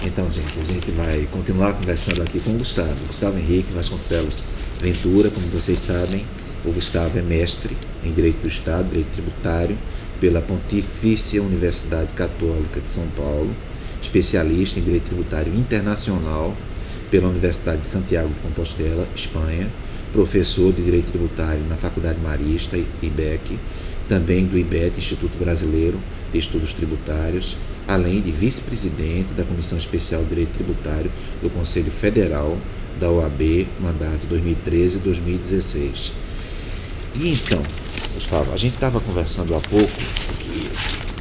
Então, gente, a gente vai continuar conversando aqui com o Gustavo Henrique Vasconcelos Ventura. Como vocês sabem, o Gustavo é mestre em Direito do Estado, Direito Tributário, pela Pontifícia Universidade Católica de São Paulo, especialista em Direito Tributário Internacional pela Universidade de Santiago de Compostela, Espanha, professor de Direito Tributário na Faculdade Marista, IBEC, também do IBET, Instituto Brasileiro de Estudos Tributários, além de vice-presidente da Comissão Especial de Direito Tributário do Conselho Federal da OAB, mandato 2013-2016. E então, Gustavo, a gente estava conversando há pouco,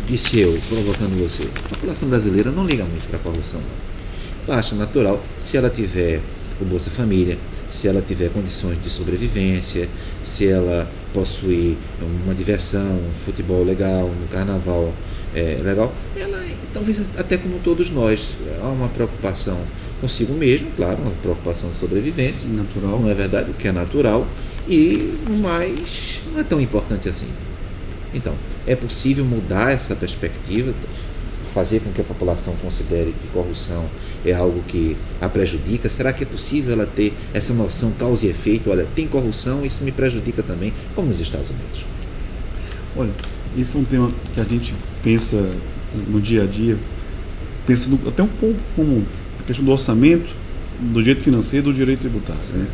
disse eu, provocando você, a população brasileira não liga muito para a corrupção, não. Ela acha natural, se ela tiver o Bolsa Família, se ela tiver condições de sobrevivência, se ela possuir uma diversão, um futebol legal, um carnaval legal, ela, talvez até como todos nós, há uma preocupação consigo mesmo, claro, uma preocupação de sobrevivência, natural, não é verdade? O que é natural, mas não é tão importante assim. Então, é possível mudar essa perspectiva, fazer com que a população considere que corrupção é algo que a prejudica? Será que é possível ela ter essa noção causa e efeito? Olha, tem corrupção, isso me prejudica também, como nos Estados Unidos. Olha, esse é um tema que a gente pensa no dia a dia, pensa até um pouco como a questão do orçamento, do direito financeiro e do direito tributário. Né?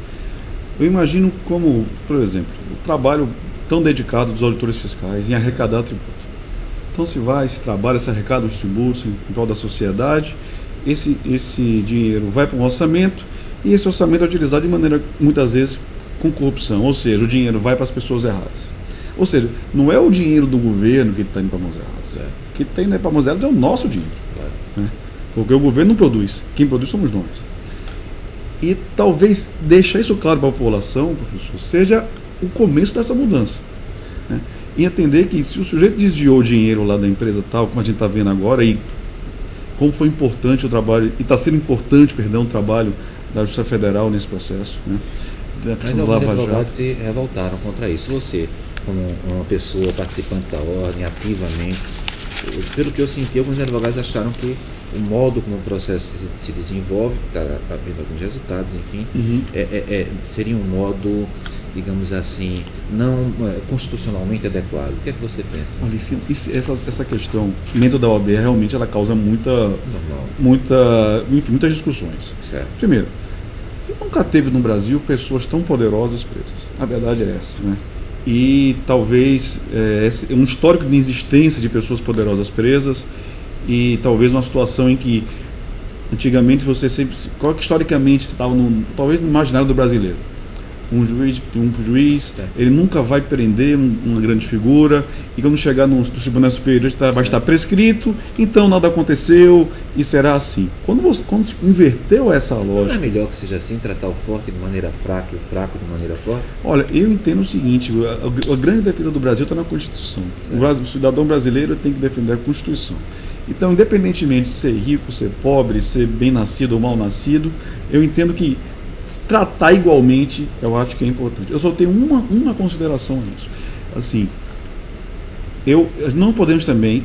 Eu imagino como, por exemplo, o trabalho tão dedicado dos auditores fiscais em arrecadar tributo. Então se trabalha, se arrecada os tributos em prol da sociedade, esse dinheiro vai para um orçamento e esse orçamento é utilizado de maneira, muitas vezes, com corrupção, ou seja, o dinheiro vai para as pessoas erradas. Ou seja, não é o dinheiro do governo que está indo para mãos erradas. O que está indo para mãos erradas é o nosso dinheiro. Né? Porque o governo não produz, quem produz somos nós. E talvez deixar isso claro para a população, professor, seja o começo dessa mudança. Né? E entender que se o sujeito desviou o dinheiro lá da empresa tal, como a gente está vendo agora, e como foi importante o trabalho, e está sendo importante, o trabalho da Justiça Federal nesse processo. Né? Mas alguns advogados se revoltaram contra isso. Você, como uma pessoa participante da ordem, ativamente, pelo que eu senti, alguns advogados acharam que o modo como o processo se desenvolve, está havendo alguns resultados, enfim, seria um modo, digamos assim, não constitucionalmente adequado. O que é que você pensa? Olha, essa questão dentro da OAB realmente ela causa muitas discussões. Certo. Primeiro, nunca teve no Brasil pessoas tão poderosas presas. A verdade é essa, né? E talvez um histórico de inexistência de pessoas poderosas presas, e talvez uma situação em que antigamente você sempre, historicamente você estava talvez no imaginário do brasileiro, um juiz, ele nunca vai prender uma grande figura, e quando chegar nos tribunais superiores vai estar prescrito, então nada aconteceu e será assim. Quando se inverteu essa lógica... Não é melhor que seja assim, tratar o forte de maneira fraca e o fraco de maneira forte? Olha, eu entendo o seguinte, a grande defesa do Brasil está na Constituição. O cidadão brasileiro tem que defender a Constituição. Então, independentemente de ser rico, ser pobre, ser bem nascido ou mal nascido, eu entendo que tratar igualmente, eu acho que é importante. Eu só tenho uma consideração nisso. Assim, não podemos também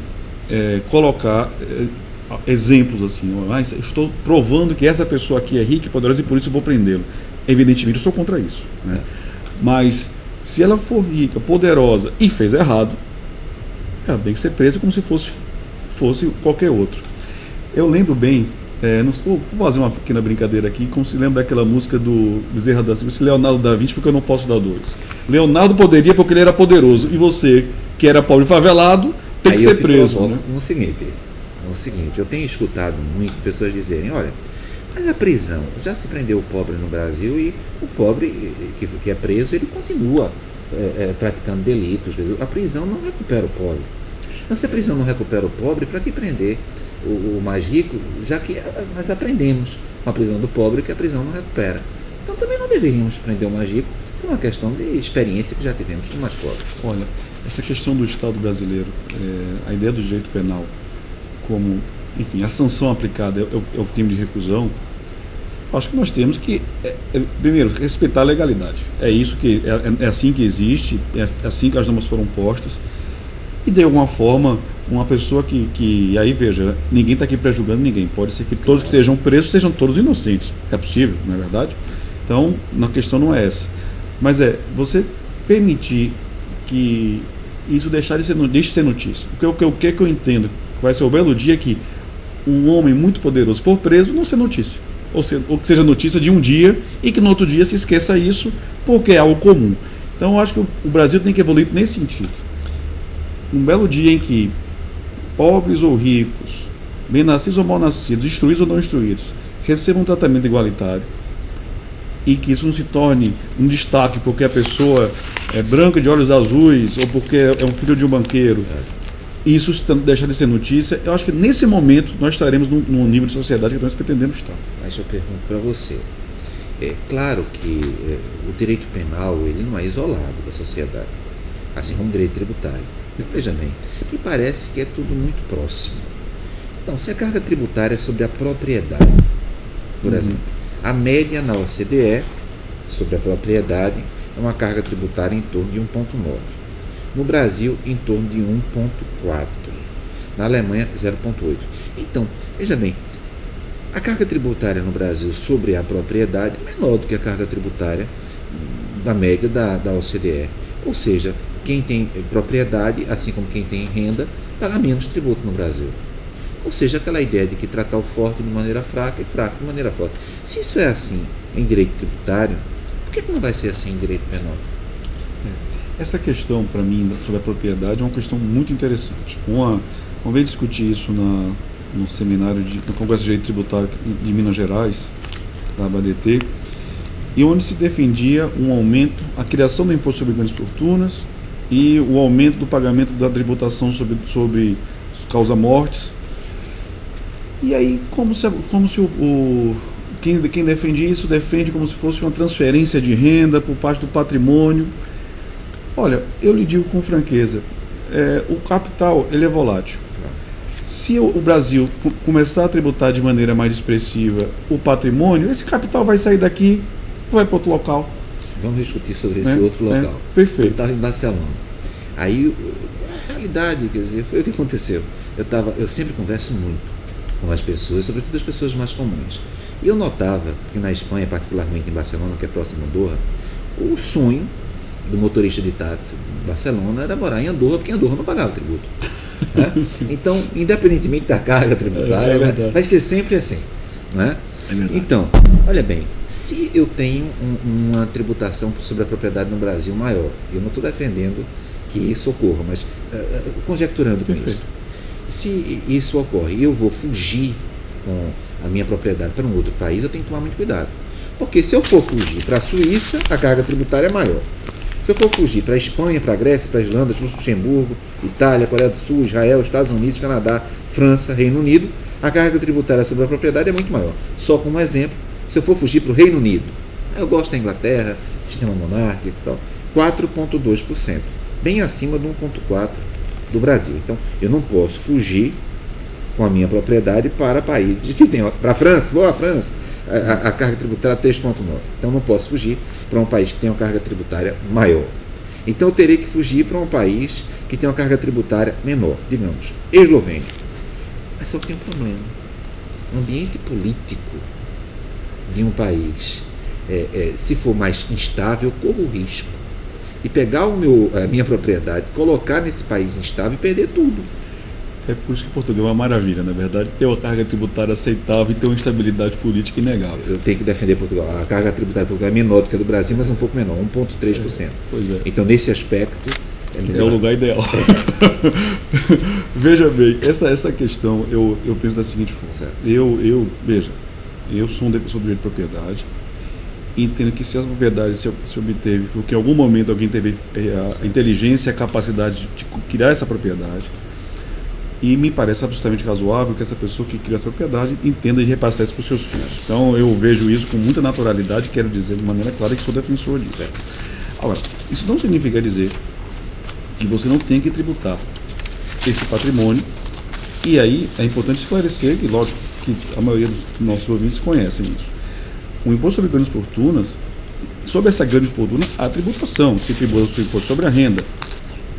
colocar exemplos assim, estou provando que essa pessoa aqui é rica e poderosa e por isso eu vou prendê-lo. Evidentemente, eu sou contra isso. Né? Mas, se ela for rica, poderosa e fez errado, ela tem que ser presa como se fosse qualquer outro. Eu lembro bem, vou fazer uma pequena brincadeira aqui, como se lembra daquela música do Bezerra da Silva, Leonardo da Vinci, porque eu não posso dar dois. Leonardo poderia porque ele era poderoso, e você, que era pobre e favelado, tem que ser preso. Né? No seguinte, eu tenho escutado muito pessoas dizerem, olha, mas a prisão, já se prendeu o pobre no Brasil e o pobre que é preso, ele continua praticando delitos. A prisão não recupera o pobre. Então, se a prisão não recupera o pobre, para que prender o mais rico, já que nós aprendemos com a prisão do pobre que a prisão não recupera. Então também não deveríamos prender o mais rico por uma questão de experiência que já tivemos com o mais pobre. Olha, essa questão do Estado brasileiro, a ideia do direito penal como, enfim, a sanção aplicada é o crime de reclusão, acho que nós temos que, primeiro, respeitar a legalidade. É isso que é assim que existe, é assim que as normas foram postas. E de alguma forma uma pessoa que aí veja, ninguém está aqui prejulgando ninguém, pode ser que todos que estejam presos sejam todos inocentes, é possível, não é verdade? Então, a questão não é essa, mas você permitir que isso deixe de ser notícia. O que eu entendo que vai ser o belo dia que um homem muito poderoso for preso, não ser notícia, ou que seja notícia de um dia e que no outro dia se esqueça isso porque é algo comum. Então eu acho que o Brasil tem que evoluir nesse sentido. Um belo dia em que pobres ou ricos, bem-nascidos ou mal-nascidos, instruídos ou não instruídos, recebam um tratamento igualitário e que isso não se torne um destaque porque a pessoa é branca de olhos azuis ou porque é um filho de um banqueiro, e isso deixar de ser notícia. Eu acho que nesse momento nós estaremos num nível de sociedade que nós pretendemos estar. Mas eu pergunto para você, é claro que o direito penal ele não é isolado da sociedade, assim como o direito tributário. Veja bem, me parece que é tudo muito próximo. Então, se a carga tributária é sobre a propriedade, por exemplo, a média na OCDE sobre a propriedade é uma carga tributária em torno de 1,9. No Brasil, em torno de 1,4. Na Alemanha, 0,8. Então, veja bem, a carga tributária no Brasil sobre a propriedade é menor do que a carga tributária da média da OCDE. Ou seja, quem tem propriedade, assim como quem tem renda, paga menos tributo no Brasil. Ou seja, aquela ideia de que tratar o forte de maneira fraca e fraco de maneira forte. Se isso é assim em direito tributário, por que não vai ser assim em direito penal? Essa questão, para mim, sobre a propriedade é uma questão muito interessante. Uma vez discutir isso no seminário no Congresso de Direito Tributário de Minas Gerais, da ABADT, e onde se defendia um aumento, a criação do imposto sobre grandes fortunas e o aumento do pagamento da tributação sobre causa-mortes. E aí, como se quem defende isso defende como se fosse uma transferência de renda por parte do patrimônio. Olha, eu lhe digo com franqueza, o capital ele é volátil. Se o Brasil começar a tributar de maneira mais expressiva o patrimônio, esse capital vai sair daqui, vai para outro local. Vamos discutir sobre esse outro local. Perfeito. Eu estava em Barcelona. Aí, a realidade, quer dizer, foi o que aconteceu. Eu sempre converso muito com as pessoas, sobretudo as pessoas mais comuns. E eu notava que na Espanha, particularmente em Barcelona, que é próximo de Andorra, o sonho do motorista de táxi de Barcelona era morar em Andorra, porque Andorra não pagava tributo. Né? Então, independentemente da carga tributária, vai ser sempre assim. Né? Então, olha bem, se eu tenho uma tributação sobre a propriedade no Brasil maior, eu não estou defendendo que isso ocorra, mas conjecturando com isso. Se isso ocorre e eu vou fugir com a minha propriedade para um outro país, eu tenho que tomar muito cuidado. Porque se eu for fugir para a Suíça, a carga tributária é maior. Se eu for fugir para a Espanha, para a Grécia, para a Irlanda, Luxemburgo, Itália, Coreia do Sul, Israel, Estados Unidos, Canadá, França, Reino Unido, a carga tributária sobre a propriedade é muito maior. Só como exemplo, se eu for fugir para o Reino Unido, eu gosto da Inglaterra, sistema monárquico e tal, 4,2%, bem acima do 1,4% do Brasil. Então, eu não posso fugir com a minha propriedade para países que tem, para a França, vou à França, a carga tributária é 3,9%. Então, não posso fugir para um país que tem uma carga tributária maior. Então, eu terei que fugir para um país que tem uma carga tributária menor, digamos, Eslovênia. Mas só que tem um problema. O ambiente político de um país, se for mais instável, eu corro o risco de pegar a minha propriedade, colocar nesse país instável e perder tudo. É por isso que Portugal é uma maravilha, na verdade, ter uma carga tributária aceitável e ter uma estabilidade política inegável. Eu tenho que defender Portugal. A carga tributária de Portugal é menor do que a do Brasil, mas um pouco menor, 1,3%. Pois é. Então, nesse aspecto, é o lugar ideal. Veja bem, essa questão eu penso da seguinte forma. Veja, eu sou um defensor do direito de propriedade e entendo que se essa propriedade se obteve porque em algum momento alguém teve a inteligência e a capacidade de criar essa propriedade, e me parece absolutamente razoável que essa pessoa que cria essa propriedade entenda e repasse isso para os seus filhos. Então eu vejo isso com muita naturalidade e quero dizer de maneira clara que sou defensor disso. Agora, isso não significa dizer que você não tem que tributar esse patrimônio, e aí é importante esclarecer que, lógico, que a maioria dos nossos ouvintes conhecem isso. O imposto sobre grandes fortunas, sobre essa grande fortuna, há tributação. Se tributa o imposto sobre a renda,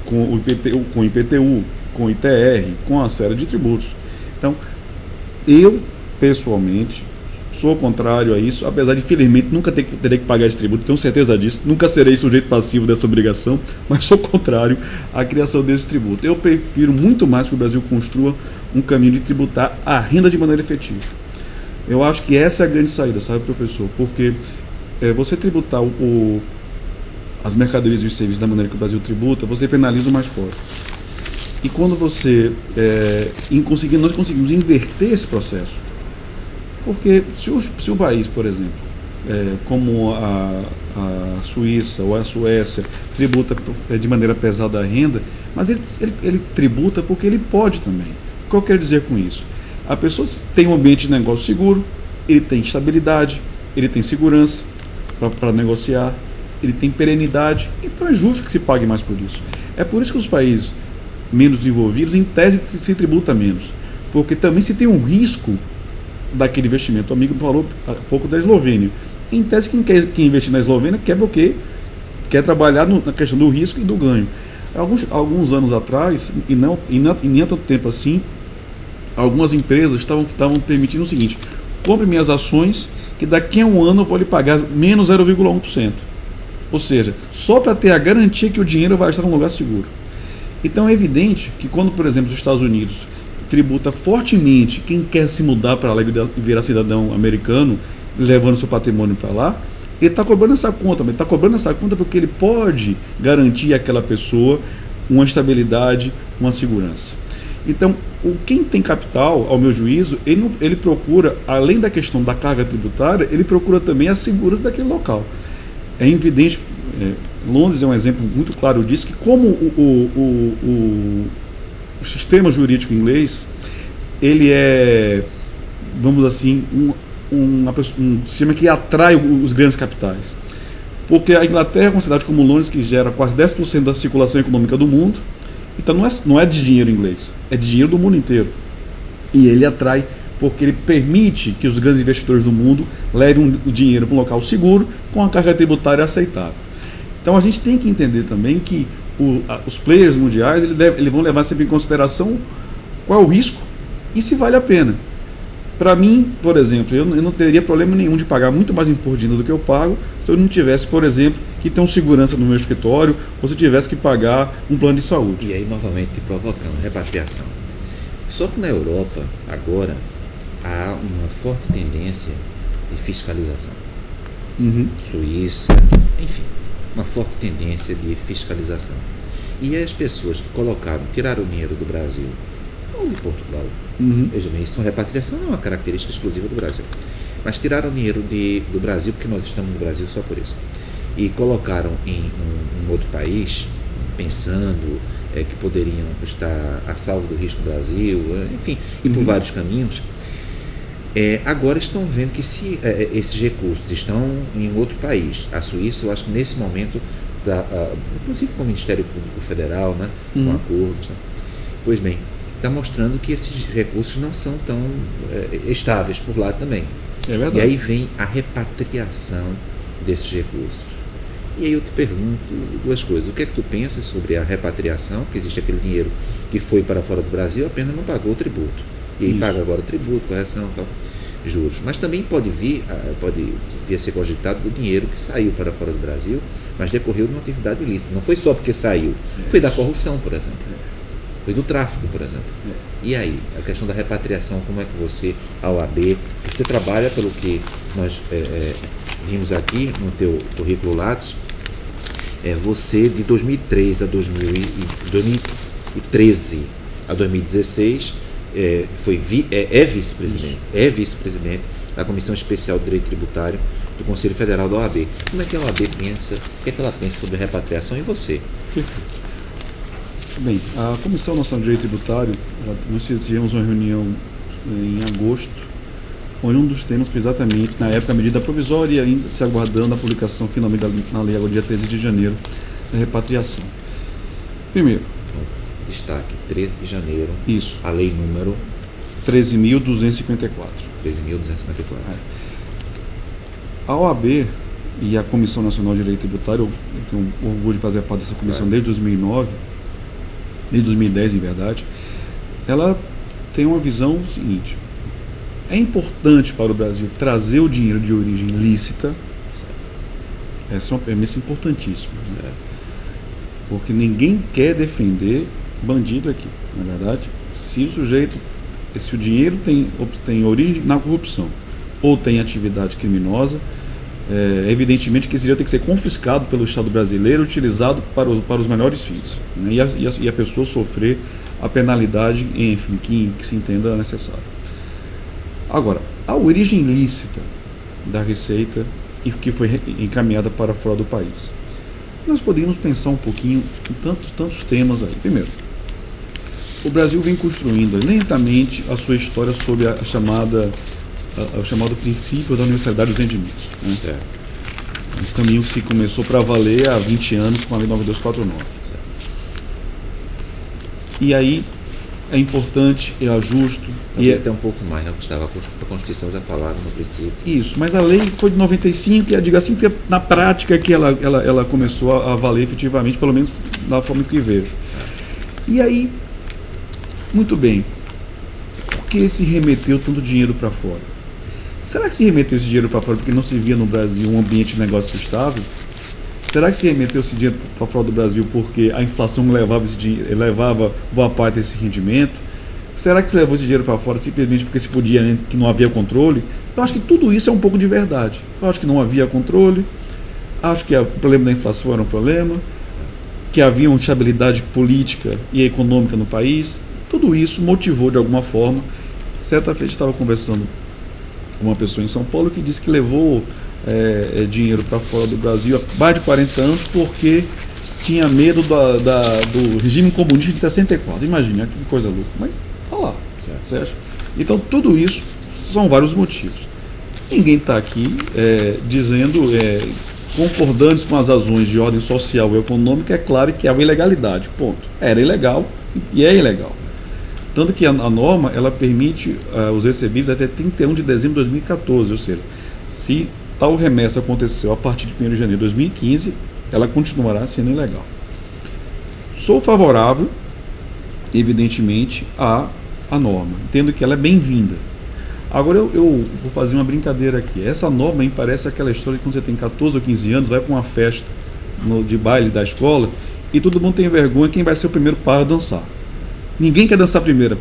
com o IPTU, com ITR, com uma série de tributos. Então, eu, pessoalmente, sou contrário a isso, apesar de, infelizmente, nunca terei que pagar esse tributo, tenho certeza disso, nunca serei sujeito passivo dessa obrigação, mas sou contrário à criação desse tributo. Eu prefiro muito mais que o Brasil construa um caminho de tributar a renda de maneira efetiva. Eu acho que essa é a grande saída, sabe, professor? Porque você tributar as mercadorias e os serviços da maneira que o Brasil tributa, você penaliza o mais pobre. E quando você nós conseguimos inverter esse processo, porque se o país, por exemplo, como a Suíça ou a Suécia, tributa de maneira pesada a renda, mas ele tributa porque ele pode também. O que eu quero dizer com isso? A pessoa tem um ambiente de negócio seguro, ele tem estabilidade, ele tem segurança para negociar, ele tem perenidade, então é justo que se pague mais por isso. É por isso que os países menos desenvolvidos, em tese, se tributa menos, porque também se tem um risco daquele investimento. O amigo falou há pouco da Eslovênia. Em tese, quem quer investir na Eslovênia quer o quê? Quer trabalhar na questão do risco e do ganho. Alguns anos atrás, e nem há tanto tempo assim, algumas empresas estavam permitindo o seguinte: compre minhas ações, que daqui a um ano eu vou lhe pagar menos 0,1%. Ou seja, só para ter a garantia que o dinheiro vai estar num lugar seguro. Então é evidente que quando, por exemplo, os Estados Unidos tributa fortemente quem quer se mudar para lá e virar cidadão americano, levando seu patrimônio para lá, ele está cobrando essa conta, mas ele está cobrando essa conta porque ele pode garantir àquela pessoa uma estabilidade, uma segurança. Então, quem tem capital, ao meu juízo, ele procura, além da questão da carga tributária, ele procura também a segurança daquele local. É evidente, Londres é um exemplo muito claro disso, que como o sistema jurídico inglês, ele é, vamos assim, um sistema que atrai os grandes capitais. Porque a Inglaterra é uma cidade como Londres, que gera quase 10% da circulação econômica do mundo, então não é de dinheiro inglês, é de dinheiro do mundo inteiro. E ele atrai porque ele permite que os grandes investidores do mundo levem o dinheiro para um local seguro, com a carga tributária aceitável. Então a gente tem que entender também que os players mundiais eles vão levar sempre em consideração qual é o risco e se vale a pena. Para mim, por exemplo, eu não teria problema nenhum de pagar muito mais imposto de renda do que eu pago se eu não tivesse, por exemplo, que ter um segurança no meu escritório ou se eu tivesse que pagar um plano de saúde. E aí, novamente, provocando repatriação. Só que na Europa, agora, há uma forte tendência de fiscalização. Suíça, enfim, uma forte tendência de fiscalização. E as pessoas que tiraram o dinheiro do Brasil ou de Portugal, veja bem, isso é uma repatriação, não é uma característica exclusiva do Brasil, mas tiraram o dinheiro do Brasil, porque nós estamos no Brasil só por isso, e colocaram em um outro país, pensando que poderiam estar a salvo do risco do Brasil, enfim, e por vários caminhos. Agora estão vendo que se esses recursos estão em outro país, a Suíça, eu acho que nesse momento, inclusive com o Ministério Público Federal, né, com acordos, né, pois bem, está mostrando que esses recursos não são tão estáveis por lá também. É verdade. E aí vem a repatriação desses recursos. E aí eu te pergunto duas coisas. O que é que tu pensas sobre a repatriação, que existe aquele dinheiro que foi para fora do Brasil, apenas não pagou o tributo. E aí paga agora o tributo, correção, tal, juros. Mas também pode vir a ser cogitado do dinheiro que saiu para fora do Brasil, mas decorreu de uma atividade ilícita. Não foi só porque saiu, foi da corrupção, por exemplo. Foi do tráfico, por exemplo. E aí, a questão da repatriação, como é que você, a OAB, você trabalha pelo que nós vimos aqui no teu currículo Lattes, você de 2013 a 2016 é vice-presidente da Comissão Especial de Direito Tributário do Conselho Federal da OAB. Como é que a OAB pensa, o que é que ela pensa sobre a repatriação e você? Perfeito. Bem, a Comissão Nacional de Direito Tributário, nós fizemos uma reunião em agosto, onde um dos temas foi exatamente, na época, a medida provisória e ainda se aguardando a publicação finalmente na lei agora dia 13 de janeiro, da repatriação. Primeiro. Então, destaque, 13 de janeiro, isso. A lei número 13.254. 13.254. A OAB e a Comissão Nacional de Direito Tributário, eu tenho orgulho de fazer parte dessa comissão desde 2009, desde 2010 em verdade, ela tem uma visão seguinte: é importante para o Brasil trazer o dinheiro de origem lícita. Essa é uma premissa importantíssima, né? Porque ninguém quer defender bandido aqui, na verdade. Se o dinheiro tem origem na corrupção ou tem atividade criminosa, evidentemente que esse dinheiro tem que ser confiscado pelo Estado brasileiro, utilizado para os melhores fins, né? E a pessoa sofrer a penalidade, enfim, que se entenda necessário. Agora, a origem lícita da receita e que foi encaminhada para fora do país, nós poderíamos pensar um pouquinho em tantos temas aí. Primeiro, o Brasil vem construindo lentamente a sua história sob o chamado princípio da universalidade dos rendimentos, né? Um caminho que se começou para valer há 20 anos com a Lei 9249. E aí é importante, é justo. E até um pouco mais, né, Gustavo? A Constituição já falava no princípio. Isso, mas a lei foi de 95, e digo assim, porque na prática que ela começou a valer efetivamente, pelo menos da forma que vejo. E aí, muito bem, por que se remeteu tanto dinheiro para fora? Será que se remeteu esse dinheiro para fora porque não se via no Brasil um ambiente de negócio estável? Será que se remeteu esse dinheiro para fora do Brasil porque a inflação levava boa parte desse rendimento? Será que se levou esse dinheiro para fora simplesmente porque se podia, né, que não havia controle? Eu acho que tudo isso é um pouco de verdade. Eu acho que não havia controle, acho que o problema da inflação era um problema, que havia uma instabilidade política e econômica no país. Tudo isso motivou de alguma forma. Certa vez estava conversando com uma pessoa em São Paulo que disse que levou dinheiro para fora do Brasil há mais de 40 anos porque tinha medo do regime comunista de 64. Imagina, que coisa louca. Mas tá lá, certo? Então tudo isso são vários motivos. Ninguém está aqui dizendo, concordando com as razões de ordem social e econômica. É claro que havia ilegalidade, ponto. Era ilegal e é ilegal. Tanto que a norma ela permite os recebíveis até 31 de dezembro de 2014, ou seja, se tal remessa aconteceu a partir de 1º de janeiro de 2015, ela continuará sendo ilegal. Sou favorável, evidentemente, à norma, entendo que ela é bem-vinda. Agora eu vou fazer uma brincadeira aqui. Essa norma me parece aquela história de quando você tem 14 ou 15 anos, vai para uma festa de baile da escola e todo mundo tem vergonha quem vai ser o primeiro par a dançar. Ninguém quer dançar primeiro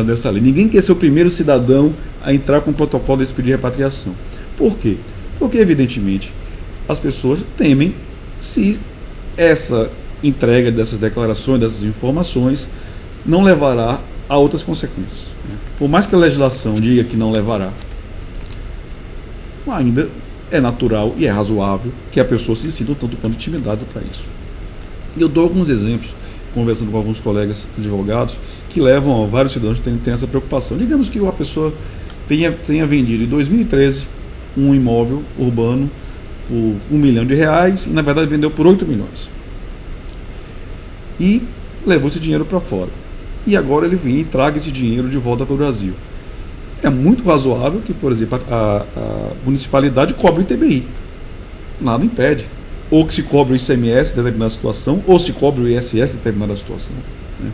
dessa lei. Ninguém quer ser o primeiro cidadão a entrar com o protocolo desse pedido de repatriação. Por quê? Porque, evidentemente, as pessoas temem se essa entrega dessas declarações, dessas informações, não levará a outras consequências, né? Por mais que a legislação diga que não levará, ainda é natural e é razoável que a pessoa se sinta tanto quanto intimidada para isso. E eu dou alguns exemplos, conversando com alguns colegas advogados, que levam a vários cidadãos que têm essa preocupação. Digamos que uma pessoa tenha vendido em 2013 um imóvel urbano por R$1 milhão e na verdade vendeu por 8 milhões. E levou esse dinheiro para fora. E agora ele vem e traga esse dinheiro de volta para o Brasil. É muito razoável que, por exemplo, a municipalidade cobre o ITBI. Nada impede. Ou que se cobre o ICMS em determinada situação, ou se cobre o ISS em determinada situação, né?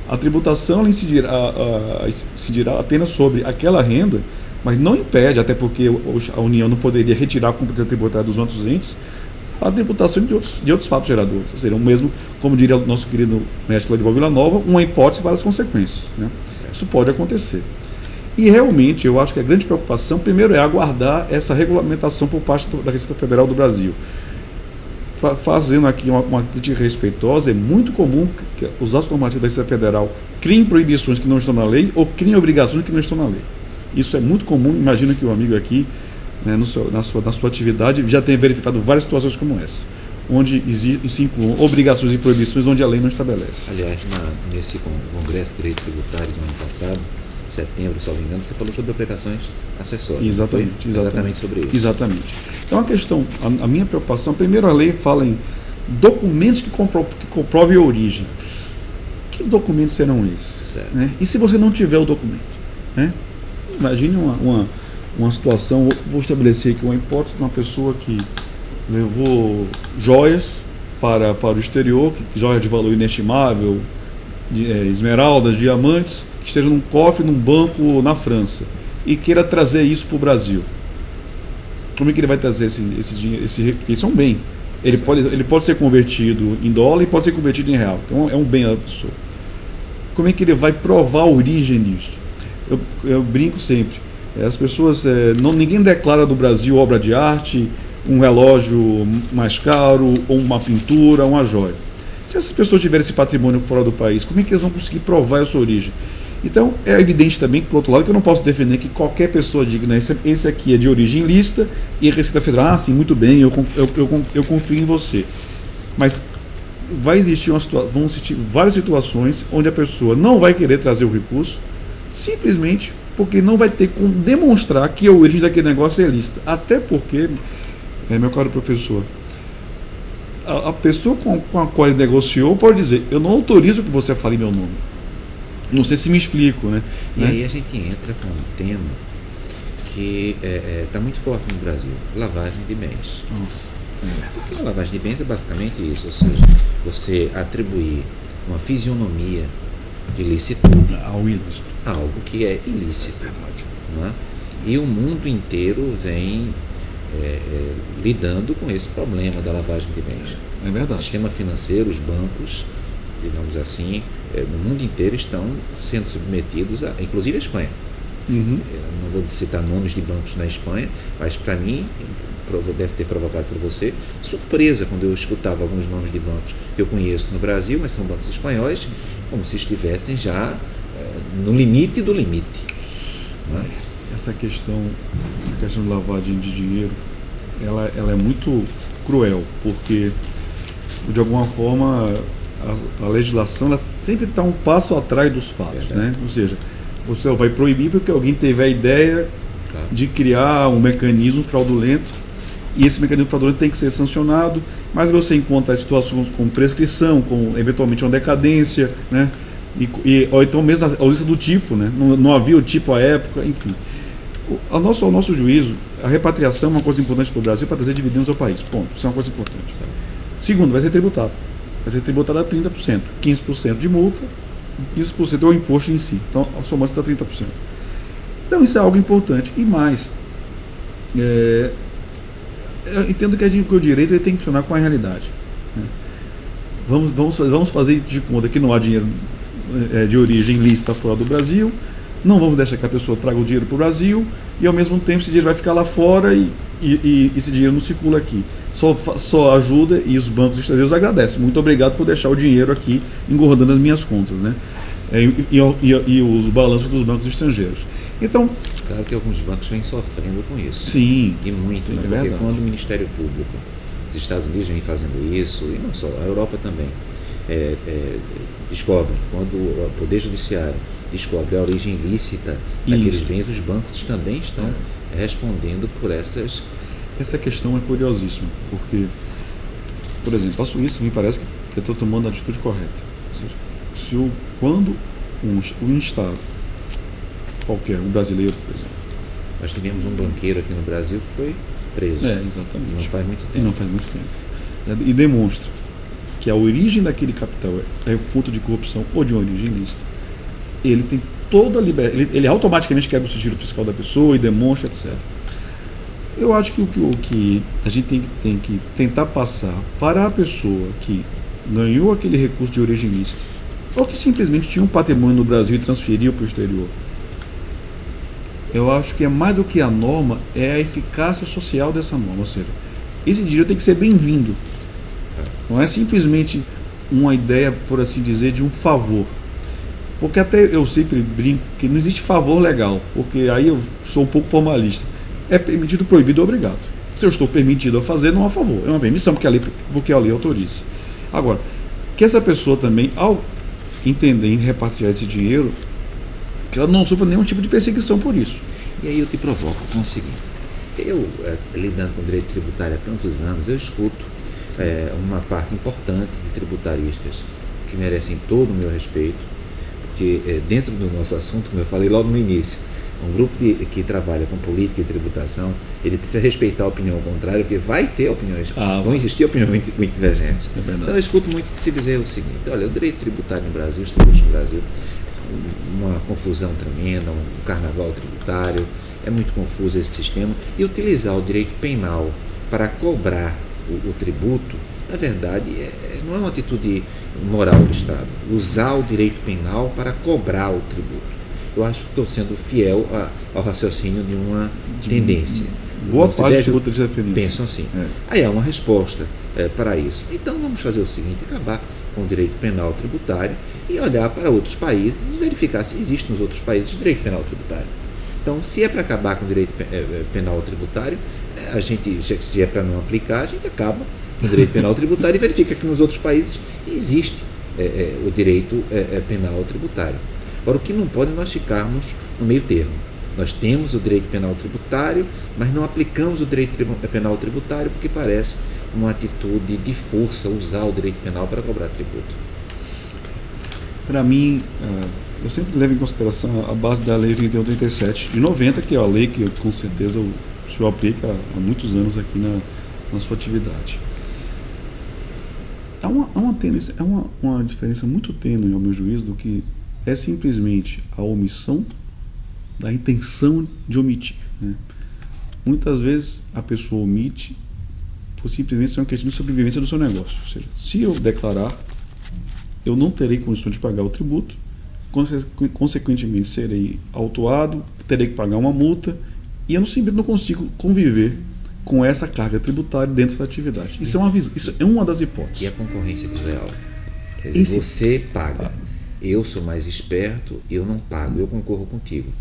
A tributação ela incidirá apenas sobre aquela renda, mas não impede, até porque a União não poderia retirar a competência tributária dos outros entes, a tributação de outros fatos geradores. Ou seja, o mesmo, como diria o nosso querido mestre Lorival Villanova, uma hipótese para as consequências, né? Isso pode acontecer. E realmente eu acho que a grande preocupação, primeiro, é aguardar essa regulamentação por parte da Receita Federal do Brasil. Fazendo aqui uma crítica respeitosa, é muito comum que os atos normativos da Receita Federal criem proibições que não estão na lei ou criem obrigações que não estão na lei. Isso é muito comum. Imagino que o amigo aqui, né, na sua atividade, já tenha verificado várias situações como essa, onde se incluem obrigações e proibições onde a lei não estabelece. Aliás, nesse Congresso de Direito Tributário do ano passado, em setembro, se não me engano, você falou sobre obrigações acessórias. Exatamente sobre isso. Exatamente. Então a questão, a minha preocupação, primeiro a lei fala em documentos que comprovem a origem. Que documentos serão esses? Né? E se você não tiver o documento? Né? Imagine uma situação, vou estabelecer aqui uma hipótese de uma pessoa que levou joias para o exterior, joias de valor inestimável, esmeraldas, diamantes, que esteja num cofre, num banco na França, e queira trazer isso para o Brasil. Como é que ele vai trazer esse dinheiro? Porque isso é um bem. Ele pode ser convertido em dólar e pode ser convertido em real. Então é um bem da pessoa. Como é que ele vai provar a origem disso? Eu brinco sempre. As pessoas, ninguém declara do Brasil obra de arte, um relógio mais caro, ou uma pintura, uma joia. Se essas pessoas tiverem esse patrimônio fora do país, como é que eles vão conseguir provar a sua origem? Então, é evidente também, por outro lado, que eu não posso defender que qualquer pessoa diga, né, esse aqui é de origem lícita, e a Receita Federal, sim, muito bem, eu confio em você. Mas vão existir várias situações onde a pessoa não vai querer trazer o recurso, simplesmente porque não vai ter como demonstrar que a origem daquele negócio é lícita. Até porque, meu caro professor, a pessoa com a qual ele negociou pode dizer, eu não autorizo que você fale meu nome. Não sei se me explico, né? E aí a gente entra com um tema que está muito forte no Brasil, lavagem de bens. Nossa. Porque a lavagem de bens é basicamente isso, ou seja, você atribuir uma fisionomia de licitude ao ilícito, algo que é ilícito. Não é? E o mundo inteiro vem lidando com esse problema da lavagem de bens. É verdade. O sistema financeiro, os bancos, digamos assim, no mundo inteiro estão sendo submetidos, inclusive a Espanha. Uhum. Não vou citar nomes de bancos na Espanha, mas para mim deve ter provocado para você surpresa quando eu escutava alguns nomes de bancos que eu conheço no Brasil, mas são bancos espanhóis, como se estivessem já no limite do limite. Não é? Essa questão de lavagem de dinheiro, ela é muito cruel, porque de alguma forma a legislação ela sempre está um passo atrás dos fatos, né? Ou seja, você vai proibir porque alguém teve a ideia de criar um mecanismo fraudulento, e esse mecanismo fraudulento tem que ser sancionado, mas você encontra situações como prescrição, com eventualmente uma decadência, né? Ou então mesmo a ausência do tipo, né? Não havia o tipo à época, enfim. Ao nosso juízo, a repatriação é uma coisa importante para o Brasil para trazer dividendos ao país. Ponto. Isso é uma coisa importante. Segundo, vai ser tributado. Vai ser tributado a 30%. 15% de multa, 15% é o imposto em si. Então, somando está 30%. Então, isso é algo importante. E mais, eu entendo que o direito ele tem que funcionar com a realidade. Né? Vamos fazer de conta que não há dinheiro de origem lícita fora do Brasil, não vamos deixar que a pessoa traga o dinheiro para o Brasil e ao mesmo tempo esse dinheiro vai ficar lá fora e esse dinheiro não circula aqui. Só ajuda e os bancos estrangeiros agradecem. Muito obrigado por deixar o dinheiro aqui engordando as minhas contas, né? E os balanços dos bancos estrangeiros. Então, claro que alguns bancos vêm sofrendo com isso. Sim. E muito, né? Porque quando o Ministério Público dos Estados Unidos vem fazendo isso, e não só, a Europa também, descobre, quando o Poder Judiciário descobre a origem ilícita daqueles bens, os bancos também estão respondendo por essas... Essa questão é curiosíssima, porque, por exemplo, a Suíça me parece que está tomando a atitude correta. Ou seja, quando um Estado qualquer, um brasileiro, por exemplo... Nós tivemos um banqueiro aqui no Brasil que foi preso. Exatamente. Não faz muito tempo. E não faz muito tempo. E demonstra que a origem daquele capital é fruto de corrupção ou de uma origem ilícita. Ele tem toda a liberdade, ele automaticamente quebra o sigilo fiscal da pessoa e demonstra, etc. Eu acho que o que a gente tem que tentar passar para a pessoa que ganhou aquele recurso de origem ilícita, ou que simplesmente tinha um patrimônio no Brasil e transferiu para o exterior, eu acho que é mais do que a norma, é a eficácia social dessa norma. Ou seja, esse dinheiro tem que ser bem-vindo. Não é simplesmente uma ideia, por assim dizer, de um favor. Porque até eu sempre brinco que não existe favor legal, porque aí eu sou um pouco formalista. É permitido, proibido, obrigado. Se eu estou permitido a fazer, não há favor. É uma permissão, porque a lei autoriza. Agora, que essa pessoa também, ao entender em repatriar esse dinheiro, que ela não sofra nenhum tipo de perseguição por isso. E aí eu te provoco com o seguinte: eu, lidando com direito tributário há tantos anos, eu escuto uma parte importante de tributaristas que merecem todo o meu respeito, porque dentro do nosso assunto, como eu falei logo no início, Um grupo que trabalha com política e tributação, ele precisa respeitar a opinião contrária, porque vai ter opiniões, vão existir opiniões muito divergentes. Então eu escuto muito se dizer o seguinte: olha, o direito tributário no Brasil, os tributos no Brasil, uma confusão tremenda, um carnaval tributário, é muito confuso esse sistema, e utilizar o direito penal para cobrar o tributo, na verdade, não é uma atitude moral do Estado. Usar o direito penal para cobrar o tributo. Eu acho que estou sendo fiel ao raciocínio de uma tendência. Boa parte dos tributos de referência pensam assim. Aí há uma resposta para isso. Então vamos fazer o seguinte: acabar com o direito penal tributário e olhar para outros países e verificar se existe nos outros países direito penal tributário. Então, se é para acabar com o direito penal tributário, se é para não aplicar, a gente acaba com o direito penal tributário e verifica que nos outros países existe o direito penal tributário. Agora, o que não pode é nós ficarmos no meio termo. Nós temos o direito penal tributário, mas não aplicamos o direito penal tributário porque parece uma atitude de força usar o direito penal para cobrar tributo. Para mim, eu sempre levo em consideração a base da Lei 3137 de 90, que é a lei que com certeza o senhor aplica há muitos anos aqui na sua atividade. Há uma tendência, uma diferença muito tênue, ao meu juízo, do que é simplesmente a omissão da intenção de omitir, né? Muitas vezes a pessoa omite por simplesmente ser uma questão de sobrevivência do seu negócio. Ou seja, se eu declarar, eu não terei condições de pagar o tributo, consequentemente serei autuado, terei que pagar uma multa e eu simplesmente não consigo conviver com essa carga tributária dentro da atividade. Isso é uma das hipóteses. E a concorrência desleal? Quer dizer, você paga, eu sou mais esperto, eu não pago, eu concorro contigo.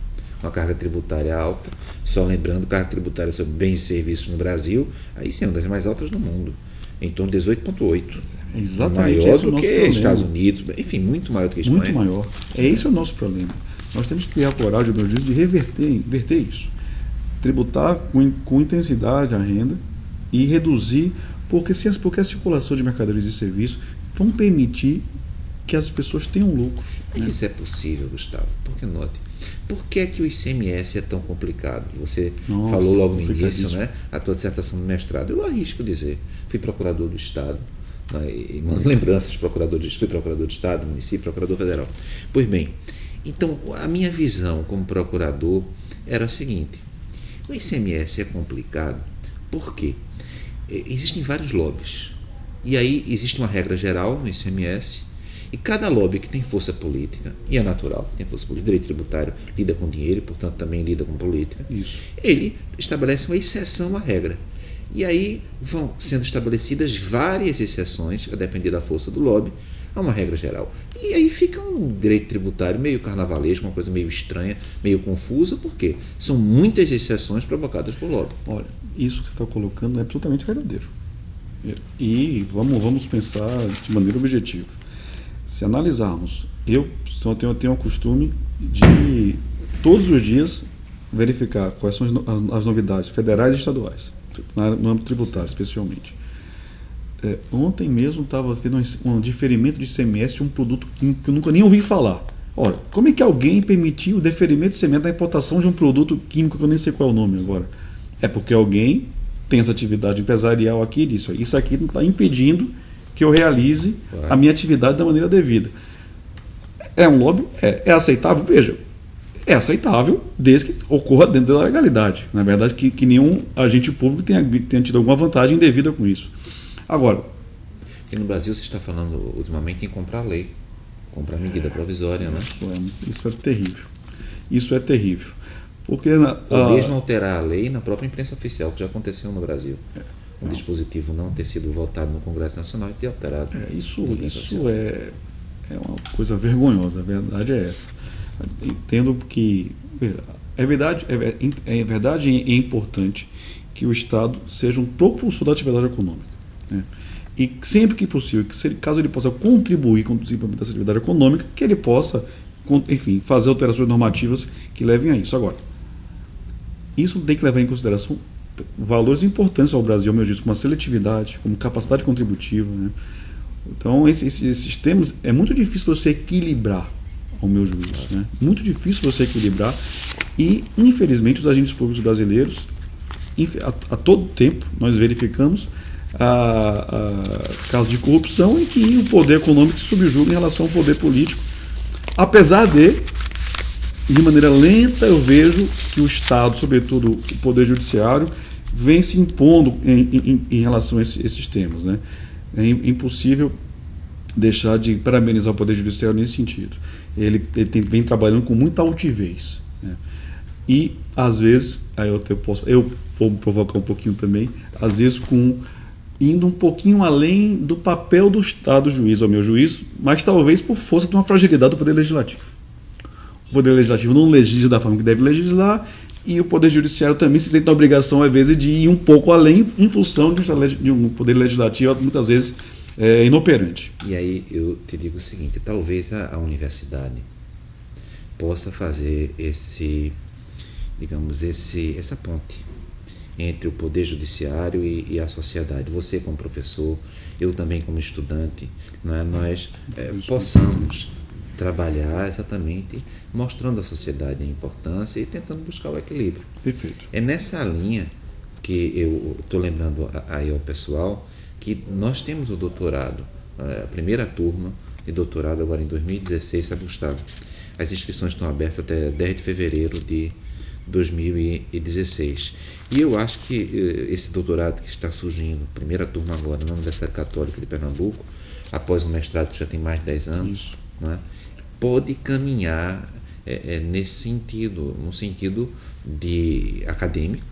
Uma carga tributária alta, só lembrando, carga tributária sobre bens e serviços no Brasil, aí sim é uma das mais altas do mundo, em torno de 18,8%. Exatamente, maior esse é o do nosso que problema. Estados Unidos, enfim, muito maior do que a Espanha. Muito maior. Esse é o nosso problema. Nós temos que ter a coragem, meu juízo, de inverter isso. Tributar com intensidade a renda e reduzir, porque a circulação de mercadorias e serviços vão permitir que as pessoas tenham lucro. Mas isso é possível, Gustavo, porque note, por que é que o ICMS é tão complicado? Você falou logo no início, né, a tua dissertação de mestrado. Eu arrisco dizer, fui procurador do Estado, né, lembranças de procuradores, fui procurador do Estado, município, procurador federal. Pois bem, então a minha visão como procurador era a seguinte: o ICMS é complicado porque existem vários lobbies, e aí existe uma regra geral no ICMS, e cada lobby que tem força política, e é natural que tem força política, o direito tributário lida com dinheiro e, portanto, também lida com política, ele estabelece uma exceção à regra. E aí vão sendo estabelecidas várias exceções, a depender da força do lobby, a uma regra geral. E aí fica um direito tributário meio carnavalesco, uma coisa meio estranha, meio confusa, porque são muitas exceções provocadas por lobby. Olha, isso que você está colocando é absolutamente verdadeiro. E vamos pensar de maneira objetiva. Se analisarmos, eu tenho o costume de todos os dias verificar quais são as novidades federais e estaduais, no âmbito tributário especialmente. Ontem mesmo estava tendo um diferimento de ICMS de um produto químico que eu nunca nem ouvi falar. Olha, como é que alguém permitiu o diferimento de ICMS da importação de um produto químico que eu nem sei qual é o nome agora? É porque alguém tem essa atividade empresarial aqui e disse: isso aqui não está impedindo que eu realize a minha atividade da maneira devida. É um lobby? É aceitável? Veja, é aceitável desde que ocorra dentro da legalidade. Na verdade, que nenhum agente público tenha tido alguma vantagem indevida com isso. Agora, e no Brasil se está falando ultimamente em comprar lei, comprar medida provisória, né? Isso é terrível. Isso é terrível. Porque ou mesmo alterar a lei na própria imprensa oficial, que já aconteceu no Brasil. Um dispositivo não ter sido votado no Congresso Nacional e ter alterado. Isso é uma coisa vergonhosa, a verdade é essa. Entendo que é verdade e é importante que o Estado seja um propulsor da atividade econômica, né? E sempre que possível, caso ele possa contribuir com o desenvolvimento dessa atividade econômica, que ele possa, enfim, fazer alterações normativas que levem a isso. Agora, isso tem que levar em consideração valores importantes ao Brasil, meu Deus, como a seletividade, como capacidade contributiva, né? Então, esses termos, é muito difícil você equilibrar, ao meu juízo, né? Muito difícil você equilibrar E, infelizmente, os agentes públicos brasileiros, a todo tempo, nós verificamos casos de corrupção em que o poder econômico se subjuga em relação ao poder político, apesar de maneira lenta, eu vejo que o Estado, sobretudo o Poder Judiciário, vem se impondo em relação a esses temas, né? É impossível deixar de parabenizar o Poder Judiciário nesse sentido. Ele vem trabalhando com muita altivez, né? E, às vezes, aí eu posso provocar um pouquinho também, às vezes indo um pouquinho além do papel do Estado juiz, ao meu juízo, mas talvez por força de uma fragilidade do Poder Legislativo. O Poder Legislativo não legisla da forma que deve legislar, e o Poder Judiciário também se sente na obrigação, às vezes, de ir um pouco além em função de um Poder Legislativo, muitas vezes, inoperante. E aí eu te digo o seguinte, talvez a universidade possa fazer essa ponte entre o Poder Judiciário e a sociedade. Você como professor, eu também como estudante, nós possamos trabalhar exatamente mostrando à sociedade a importância e tentando buscar o equilíbrio. Perfeito. É nessa linha que eu estou lembrando aí ao pessoal que nós temos o doutorado, a primeira turma de doutorado agora em 2016, sabe, Gustavo? As inscrições estão abertas até 10 de fevereiro de 2016. E eu acho que esse doutorado que está surgindo, primeira turma agora na Universidade Católica de Pernambuco, após um mestrado que já tem mais de 10 anos, né, pode caminhar nesse sentido, no sentido de acadêmico,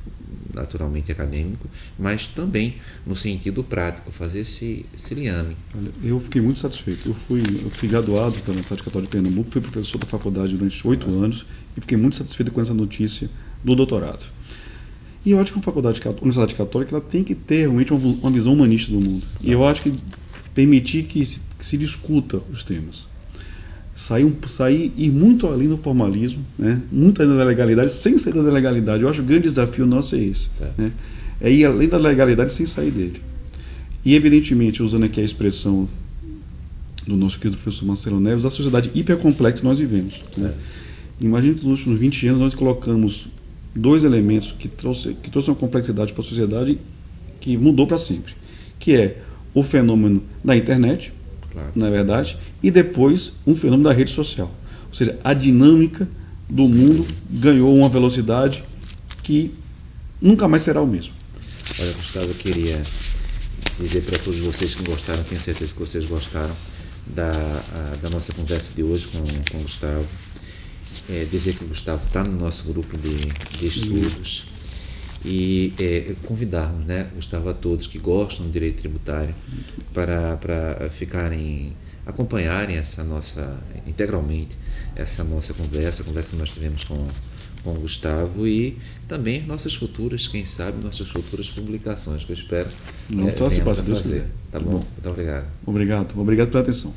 naturalmente acadêmico, mas também no sentido prático, fazer esse liame. Olha, eu fiquei muito satisfeito. Eu fui graduado pela Universidade Católica de Pernambuco, fui professor da faculdade durante 8 anos e fiquei muito satisfeito com essa notícia do doutorado. E eu acho que a Universidade Católica ela tem que ter realmente uma visão humanista do mundo. E eu acho que permitir que se discuta os temas. Ir muito além do formalismo, né? Muito além da legalidade, sem sair da legalidade. Eu acho que o grande desafio nosso é esse. Né? É ir além da legalidade sem sair dele. E, evidentemente, usando aqui a expressão do nosso querido professor Marcelo Neves, a sociedade hipercomplexa que nós vivemos. Né? Imagina que nos últimos 20 anos nós colocamos 2 elementos que trouxeram uma complexidade para a sociedade que mudou para sempre, que é o fenômeno da internet, na verdade, e depois um fenômeno da rede social. Ou seja, a dinâmica do mundo ganhou uma velocidade que nunca mais será o mesmo. Olha, Gustavo, eu queria dizer para todos vocês que gostaram, tenho certeza que vocês gostaram da nossa conversa de hoje com o Gustavo. Dizer que o Gustavo está no nosso grupo de estudos e convidarmos, né, Gustavo, a todos que gostam do direito tributário para acompanharem integralmente essa nossa conversa que nós tivemos com o Gustavo e também nossas futuras, quem sabe, nossas futuras publicações, que eu espero Não, se passa, Deus quiser. Tá bom? Muito obrigado. Obrigado pela atenção.